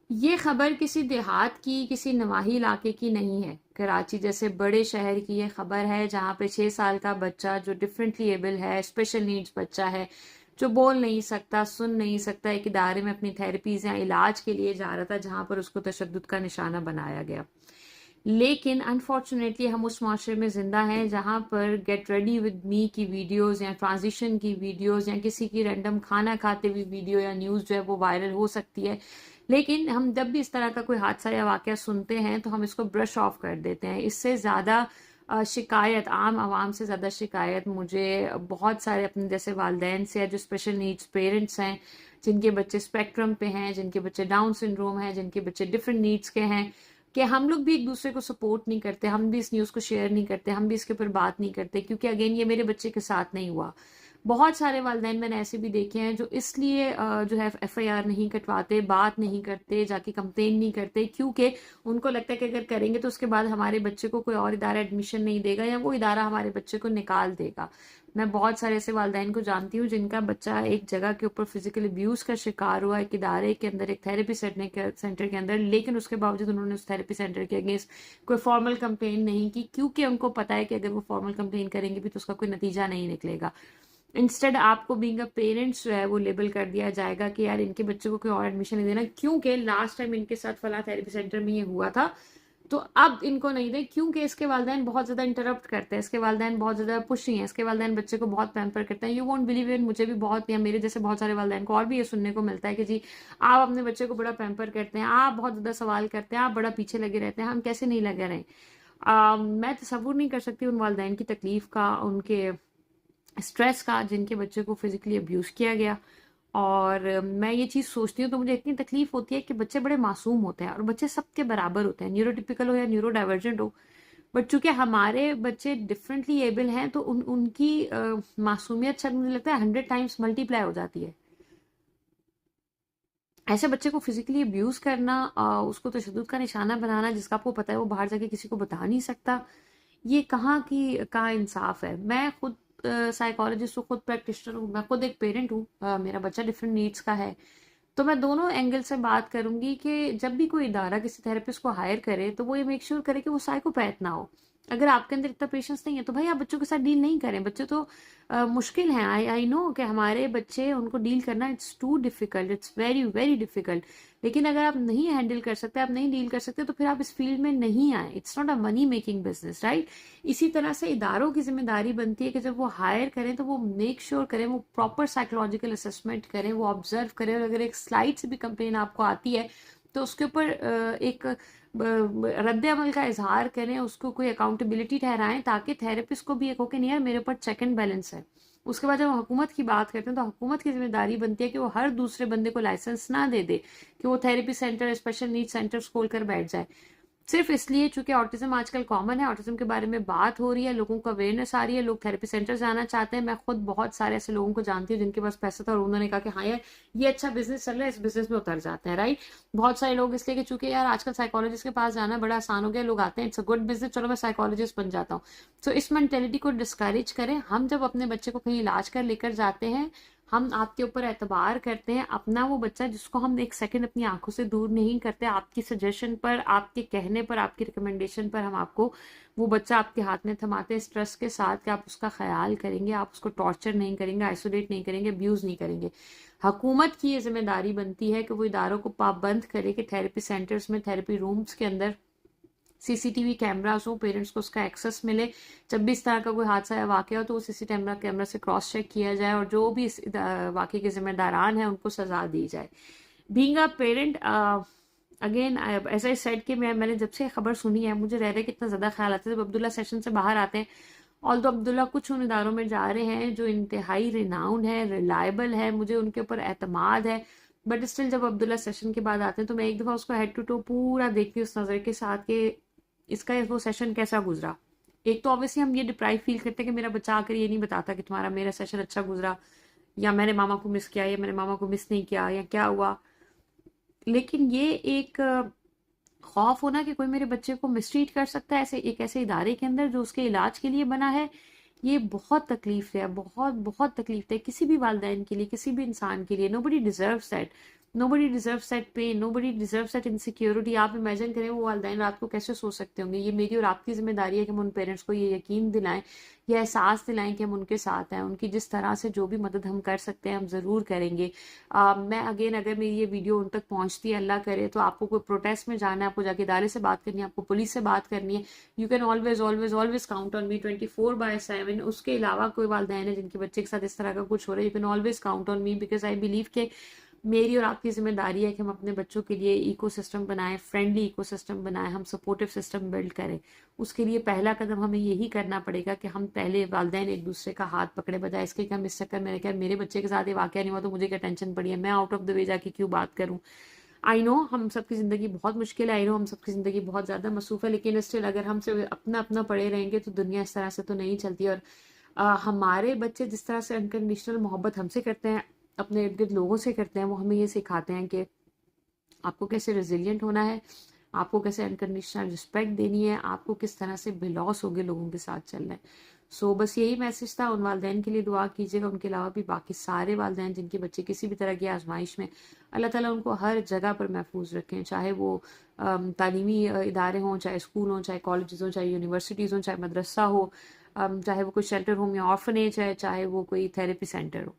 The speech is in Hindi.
ये खबर किसी देहात की, किसी नवाही इलाके की नहीं है। कराची जैसे बड़े शहर की ये खबर है, जहाँ पे 6 साल का बच्चा जो डिफरेंटली एबल है, स्पेशल नीड्स बच्चा है, जो बोल नहीं सकता, सुन नहीं सकता, एक इदारे में अपनी थेरेपीज या इलाज के लिए जा रहा था, जहाँ पर उसको तशद्दुद का निशाना बनाया गया। लेकिन अनफॉर्चुनेटली हम उस माशरे में जिंदा हैं जहाँ पर गेट रेडी विद मी की वीडियोस या ट्रांजिशन की वीडियोस या किसी की रैंडम खाना खाते हुए वीडियो या न्यूज़ जो है वो वायरल हो सकती है। लेकिन हम जब भी इस तरह का कोई हादसा या वाकया सुनते हैं तो हम इसको ब्रश ऑफ कर देते हैं। इससे ज़्यादा शिकायत, आम आवाम से ज़्यादा शिकायत मुझे बहुत सारे अपने जैसे वालदैन से है, जो स्पेशल नीड्स पेरेंट्स हैं, जिनके बच्चे स्पेक्ट्रम पे हैं, जिनके बच्चे डाउन सिंड्रोम हैं, जिनके बच्चे डिफरेंट नीड्स के हैं, कि हम लोग भी एक दूसरे को सपोर्ट नहीं करते, हम भी इस न्यूज़ को शेयर नहीं करते, हम भी इसके ऊपर बात नहीं करते, क्योंकि अगेन ये मेरे बच्चे के साथ नहीं हुआ। बहुत सारे वालिदैन मैंने ऐसे भी देखे हैं जो इसलिए जो है एफआईआर नहीं कटवाते, बात नहीं करते, जाके कंप्लेन नहीं करते, क्योंकि उनको लगता है कि अगर करेंगे तो उसके बाद हमारे बच्चे को कोई और इदारा एडमिशन नहीं देगा या वो इदारा हमारे बच्चे को निकाल देगा। मैं बहुत सारे ऐसे वालिदैन को जानती हूँ जिनका बच्चा एक जगह के ऊपर फिजिकल अब्यूज का शिकार हुआ, एक इदारे के अंदर, एक थेरेपी सेंटर के अंदर, लेकिन उसके बावजूद उन्होंने उस थेरेपी सेंटर के अगेंस्ट कोई फॉर्मल कंप्लेन नहीं की, क्योंकि उनको पता है कि अगर वो फॉर्मल कंप्लेन करेंगे भी तो उसका कोई नतीजा नहीं निकलेगा। इंस्टेड आपको बीइंग अ पेरेंट्स जो है वो लेबल कर दिया जाएगा कि यार इनके बच्चे को कोई और एडमिशन नहीं देना, क्योंकि लास्ट टाइम इनके साथ फला थेरेपी सेंटर में ये हुआ था, तो अब इनको नहीं दे, क्योंकि इसके वालिदैन बहुत ज्यादा इंटरप्ट करते हैं, इसके वालिदैन बहुत ज्यादा पुशी हैं, इसके वालिदैन बच्चे को बहुत पैम्पर करते हैं। यू वोंट बिलीव इट, मुझे भी बहुत, या मेरे जैसे बहुत सारे वालिदैन को और भी ये सुनने को मिलता है कि जी आप अपने बच्चे को बड़ा पैम्पर करते हैं, आप बहुत ज्यादा सवाल करते हैं, आप बड़ा पीछे लगे रहते हैं। हम कैसे नहीं लगे रहे? मैं तसव्वुर नहीं कर सकती उन वालिदैन की तकलीफ का, उनके स्ट्रेस का, जिनके बच्चे को फिजिकली अब्यूज किया गया। और मैं ये चीज़ सोचती हूँ तो मुझे इतनी तकलीफ होती है कि बच्चे बड़े मासूम होते हैं और बच्चे सबके बराबर होते हैं, न्यूरोटिपिकल हो या न्यूरो डाइवर्जेंट हो। बट चूंकि हमारे बच्चे डिफरेंटली एबल हैं तो उनकी मासूमियत शायद मुझे लगता है 100 टाइम्स मल्टीप्लाई हो जाती है। ऐसे बच्चे को फिजिकली अब्यूज करना, उसको तशद्दुद का निशाना बनाना, जिसका आपको पता है वो बाहर जाके किसी को बता नहीं सकता, ये कहाँ इंसाफ है? मैं खुद साइकोलॉजिस्ट हूँ, खुद प्रैक्टिशनर हूँ, मैं खुद एक पेरेंट हूँ, मेरा बच्चा डिफरेंट नीड्स का है, तो मैं दोनों एंगल से बात करूंगी कि जब भी कोई इदारा किसी थेरेपिस्ट को हायर करे तो वो ये मेक श्योर करे कि वो साइकोपैथ ना हो। अगर आपके अंदर इतना पेशेंस नहीं है तो भाई आप बच्चों के साथ डील नहीं करें। बच्चे तो मुश्किल हैं, आई नो कि हमारे बच्चे, उनको डील करना it's too difficult, it's very very difficult. लेकिन अगर आप नहीं हैंडल कर सकते, आप नहीं डील कर सकते, तो फिर आप इस फील्ड में नहीं आए। It's not a money making business, right? इसी तरह से इदारों की जिम्मेदारी बनती है कि जब वो हायर करें तो वो मेक श्योर करें, वो प्रॉपर साइकोलॉजिकल असेसमेंट करें, वो ऑब्जर्व करें, और अगर एक स्लाइड से भी कंप्लेन आपको आती है तो उसके ऊपर एक रद्द अमल का इजहार करें, उसको कोई अकाउंटेबिलिटी ठहराएं, ताकि थेरेपिस्ट को भी एक हो कि नहीं यार मेरे ऊपर चेक एंड बैलेंस है। उसके बाद जब हम हुकूमत की बात करते हैं तो हुकूमत की जिम्मेदारी बनती है कि वो हर दूसरे बंदे को लाइसेंस ना दे दे कि वो therapy centre, special need centres खोल कर बैठ जाए, सिर्फ इसलिए चूंकि ऑटिज्म आजकल कॉमन है, ऑटिज्म के बारे में बात हो रही है, लोगों को अवेयरनेस आ रही है, लोग थेरेपी सेंटर जाना चाहते हैं। मैं खुद बहुत सारे ऐसे लोगों को जानती हूँ जिनके पास पैसा था और उन्होंने कहा कि हाँ यार ये अच्छा बिजनेस चल रहा है, इस बिजनेस में उतर जाते हैं, राइट? बहुत सारे लोग इसलिए कि चूंकि यार आजकल साइकोलॉजिस्ट के पास जाना बड़ा आसान हो गया, लोग आते हैं, इट्स अ गुड बिजनेस, चलो मैं साइकोलॉजिस्ट बन जाता हूँ। तो इस मेंटेलिटी को डिस्करेज करें। हम जब अपने बच्चे को कहीं इलाज कर लेकर जाते हैं, हम आपके ऊपर एतबार करते हैं, अपना वो बच्चा जिसको हम एक सेकंड अपनी आंखों से दूर नहीं करते, आपकी सजेशन पर, आपके कहने पर, आपकी रिकमेंडेशन पर हम आपको वो बच्चा आपके हाथ में थमाते हैं, स्ट्रेस के साथ कि आप उसका ख्याल करेंगे, आप उसको टॉर्चर नहीं करेंगे, आइसोलेट नहीं करेंगे, अब्यूज नहीं करेंगे। हुकूमत की ये जिम्मेदारी बनती है कि वो इदारों को पाबंद करे कि थेरेपी सेंटर्स में, थेरेपी रूम्स के अंदर सीसीटीवी कैमरास हो, पेरेंट्स को उसका एक्सेस मिले। जब भी इस तरह का कोई हादसा या वाकया हो तो वो सीसीटीवी कैमरा से क्रॉस चेक किया जाए और जो भी इस वाकये के जिम्मेदारान हैं उनको सजा दी जाए। बीइंग अ पेरेंट, अगेन ऐसा ही सेट कि मैंने जब से खबर सुनी है मुझे रह रहे कितना ज्यादा ख्याल आता है जब अब्दुल्ला सेशन से बाहर आते हैं। ऑल तो अब्दुल्ला कुछ उन इदारों में जा रहे हैं जो इंतहाई रिनाउंड है, रिलायबल है, मुझे उनके ऊपर एतमाद है, बट स्टिल जब अब्दुल्ला सेशन के बाद आते हैं तो मैं एक दफा उसको हेड टू टो पूरा देखती हूँ उस नजर के साथ कि इसका वो सेशन कैसा गुजरा। एक तो ऑब्वियसली हम ये डिप्राइव फील करते हैं कि मेरा बच्चा आकर ये नहीं बताता कि तुम्हारा मेरा सेशन अच्छा गुजरा, या मैंने मामा को मिस किया, या मैंने मामा को मिस नहीं किया, या क्या हुआ। लेकिन ये एक खौफ होना कि कोई मेरे बच्चे को मिसट्रीट कर सकता है ऐसे एक ऐसे इदारे के अंदर जो उसके इलाज के लिए बना है, ये बहुत तकलीफ है, बहुत बहुत तकलीफ है किसी भी वालिदैन के लिए, किसी भी इंसान के लिए। Nobody deserves that. Nobody deserves that pain, nobody deserves that insecurity. आप इमेजिन करें वो वालिदैन रात को कैसे सो सकते होंगे। ये मेरी और आपकी जिम्मेदारी है कि हम उन पेरेंट्स को ये यकीन दिलाएं, ये एहसास दिलाएं कि हम उनके साथ हैं। उनकी जिस तरह से जो भी मदद हम कर सकते हैं हम ज़रूर करेंगे। मैं अगेन, अगर मेरी ये वीडियो उन तक पहुंचती है, अल्लाह करे, तो आपको कोई प्रोटेस्ट में जाना है, आपको जाके इदारे से बात करनी है, आपको पुलिस से बात करनी है, you can always always always count on me 24/7। उसके अलावा कोई वालिदैन है जिनके बच्चे के साथ इस तरह का कुछ हो रहा है, you can always count on me, because I believe के मेरी और आपकी जिम्मेदारी है कि हम अपने बच्चों के लिए इकोसिस्टम बनाएं, फ्रेंडली इकोसिस्टम बनाएं, हम सपोर्टिव सिस्टम बिल्ड करें। उसके लिए पहला कदम हमें यही करना पड़ेगा कि हम पहले वालिदैन एक दूसरे का हाथ पकड़े, बजाय इसके कि हम इस चक्कर में क्या मेरे बच्चे के साथ ये वाकया नहीं हुआ तो मुझे क्या टेंशन पड़ी है, मैं आउट ऑफ द वे जाके क्यों बात करूं। आई नो हम सबकी ज़िंदगी बहुत मुश्किल है, आई नो हम सबकी ज़िंदगी बहुत ज़्यादा मसरूफ़ है, लेकिन स्टिल अगर हम सिर्फ अपना अपना पड़े रहेंगे तो दुनिया इस तरह से तो नहीं चलती। और हमारे बच्चे जिस तरह से अनकंडीशनल मोहब्बत हमसे करते हैं, अपने इर्द गिर्द लोगों से करते हैं, वो हमें ये सिखाते हैं कि आपको कैसे रेजिलियंट होना है, आपको कैसे अनकंडीशनल रिस्पेक्ट देनी है, आपको किस तरह से बिलॉस होगे लोगों के साथ चलना है। बस यही मैसेज था। उन वालिदैन के लिए दुआ कीजिएगा, उनके अलावा भी बाकी सारे वालिदैन जिनके बच्चे किसी भी तरह की आजमाइश में, अल्लाह ताला उनको हर जगह पर महफूज रखें, चाहे वो तालीमी इदारे हों, चाहे स्कूल हों, चाहे कॉलेजेस हों, चाहे यूनिवर्सिटीज़ हों, चाहे मदरसा हो, चाहे वो कोई शेल्टर होम या ऑर्फनेज है, चाहे वो कोई थेरेपी सेंटर हो।